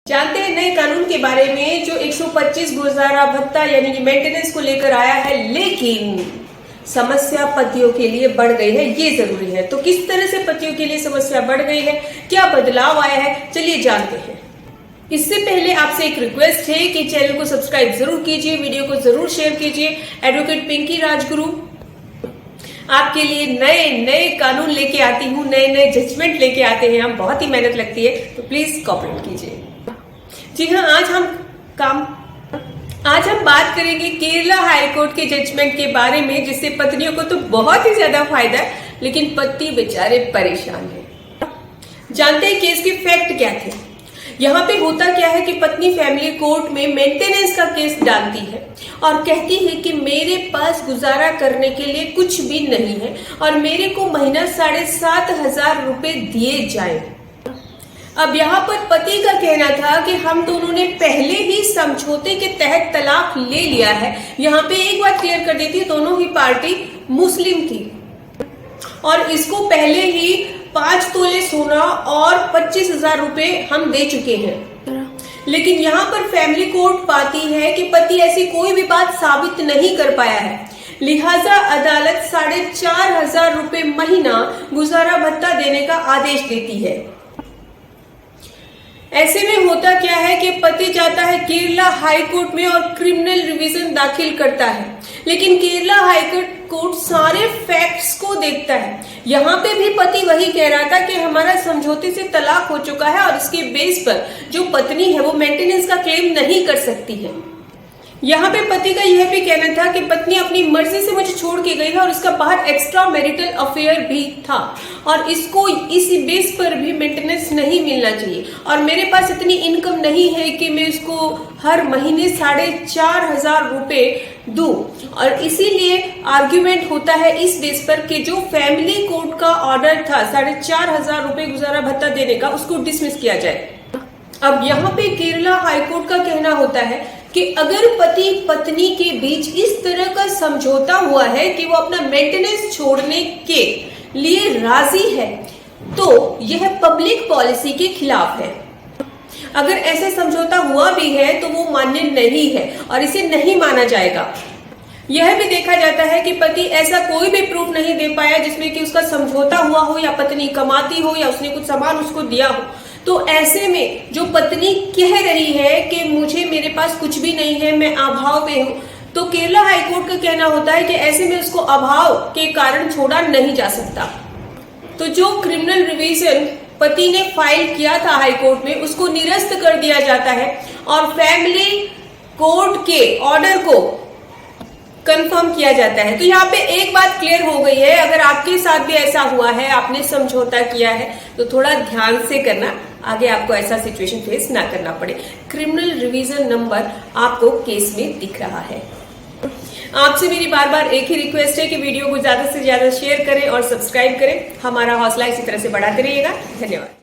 जानते हैं नए कानून के बारे में जो 125 गुजारा भत्ता यानी कि मेंटेनेंस को लेकर आया है, लेकिन समस्या पतियों के लिए बढ़ गई है, ये जरूरी है। तो किस तरह से पतियों के लिए समस्या बढ़ गई है, क्या बदलाव आया है, चलिए जानते हैं। इससे पहले आपसे एक रिक्वेस्ट है कि चैनल को सब्सक्राइब जरूर कीजिए, वीडियो को जरूर शेयर कीजिए। एडवोकेट पिंकी राजगुरु आपके लिए नए नए कानून लेके आती हूँ, नए नए जजमेंट लेके आते हैं हम, बहुत ही मेहनत लगती है, तो प्लीज कॉपरेट कीजिए। जी हाँ, आज हम बात करेंगे केरला हाईकोर्ट के जजमेंट के बारे में, जिससे पत्नियों को तो बहुत ही ज्यादा फायदा है, लेकिन पति बेचारे परेशान हैं। जानते हैं केस के फैक्ट क्या थे। यहाँ पे होता क्या है कि पत्नी फैमिली कोर्ट में मेंटेनेंस का केस डालती है और कहती है कि मेरे पास गुजारा करने के लिए कुछ भी नहीं है और मेरे को महीना 7,500 रुपए दिए जाए। अब यहाँ पर पति का कहना था कि हम दोनों ने पहले ही समझौते के तहत तलाक ले लिया है। यहाँ पे एक बात क्लियर कर देती है, दोनों ही पार्टी मुस्लिम थी और इसको पहले ही 5 तोले सोना और 25,000 रुपए हम दे चुके हैं। लेकिन यहाँ पर फैमिली कोर्ट पाती है कि पति ऐसी कोई भी बात साबित नहीं कर पाया है, लिहाजा अदालत 4,500 रुपए महीना गुजारा भत्ता देने का आदेश देती है। ऐसे में होता क्या है कि पति जाता है केरला हाई कोर्ट में और क्रिमिनल रिवीजन दाखिल करता है, लेकिन केरला हाई कोर्ट सारे फैक्ट्स को देखता है। यहाँ पे भी पति वही कह रहा था कि हमारा समझौते से तलाक हो चुका है और इसके बेस पर जो पत्नी है वो मेंटेनेंस का क्लेम नहीं कर सकती है। यहाँ पे पति का यह भी कहना था कि पत्नी अपनी मर्जी से मुझे छोड़ के गई है और उसका बाहर एक्स्ट्रा मैरिटल अफेयर भी था और इसको इस बेस पर भी मेंटेनेंस नहीं मिलना चाहिए और मेरे पास इतनी इनकम नहीं है कि मैं इसको हर महीने 4,500 रुपए दूं। और इसीलिए आर्ग्यूमेंट होता है इस बेस पर कि जो फैमिली कोर्ट का ऑर्डर था 4,500 रुपए गुजारा भत्ता देने का, उसको डिसमिस किया जाए। अब यहाँ पे केरला हाईकोर्ट का कहना होता है कि अगर पति पत्नी के बीच इस तरह का समझौता हुआ है कि वो अपना मेंटेनेंस छोड़ने के लिए राजी है, तो यह पब्लिक पॉलिसी के खिलाफ है। अगर ऐसा समझौता हुआ भी है तो वो मान्य नहीं है और इसे नहीं माना जाएगा। यह भी देखा जाता है कि पति ऐसा कोई भी प्रूफ नहीं दे पाया जिसमें कि उसका समझौता हुआ हो या पत्नी कमाती हो या उसने कुछ सामान उसको दिया हो। तो ऐसे में जो पत्नी कह रही है कि मुझे मेरे पास कुछ भी नहीं है, मैं अभाव में हूँ, तो केरला हाईकोर्ट का कहना होता है कि ऐसे में उसको अभाव के कारण छोड़ा नहीं जा सकता। तो जो क्रिमिनल रिवीजन पति ने फाइल किया था हाईकोर्ट में, उसको निरस्त कर दिया जाता है और फैमिली कोर्ट के ऑर्डर को कंफर्म किया जाता है। तो यहाँ पे एक बात क्लियर हो गई है, अगर आपके साथ भी ऐसा हुआ है, आपने समझौता किया है, तो थोड़ा ध्यान से करना, आगे आपको ऐसा सिचुएशन फेस ना करना पड़े। क्रिमिनल रिवीजन नंबर आपको केस में दिख रहा है। आपसे मेरी बार बार एक ही रिक्वेस्ट है कि वीडियो को ज्यादा से ज्यादा शेयर करें और सब्सक्राइब करें। हमारा हौसला इसी तरह से बढ़ाते रहिएगा। धन्यवाद।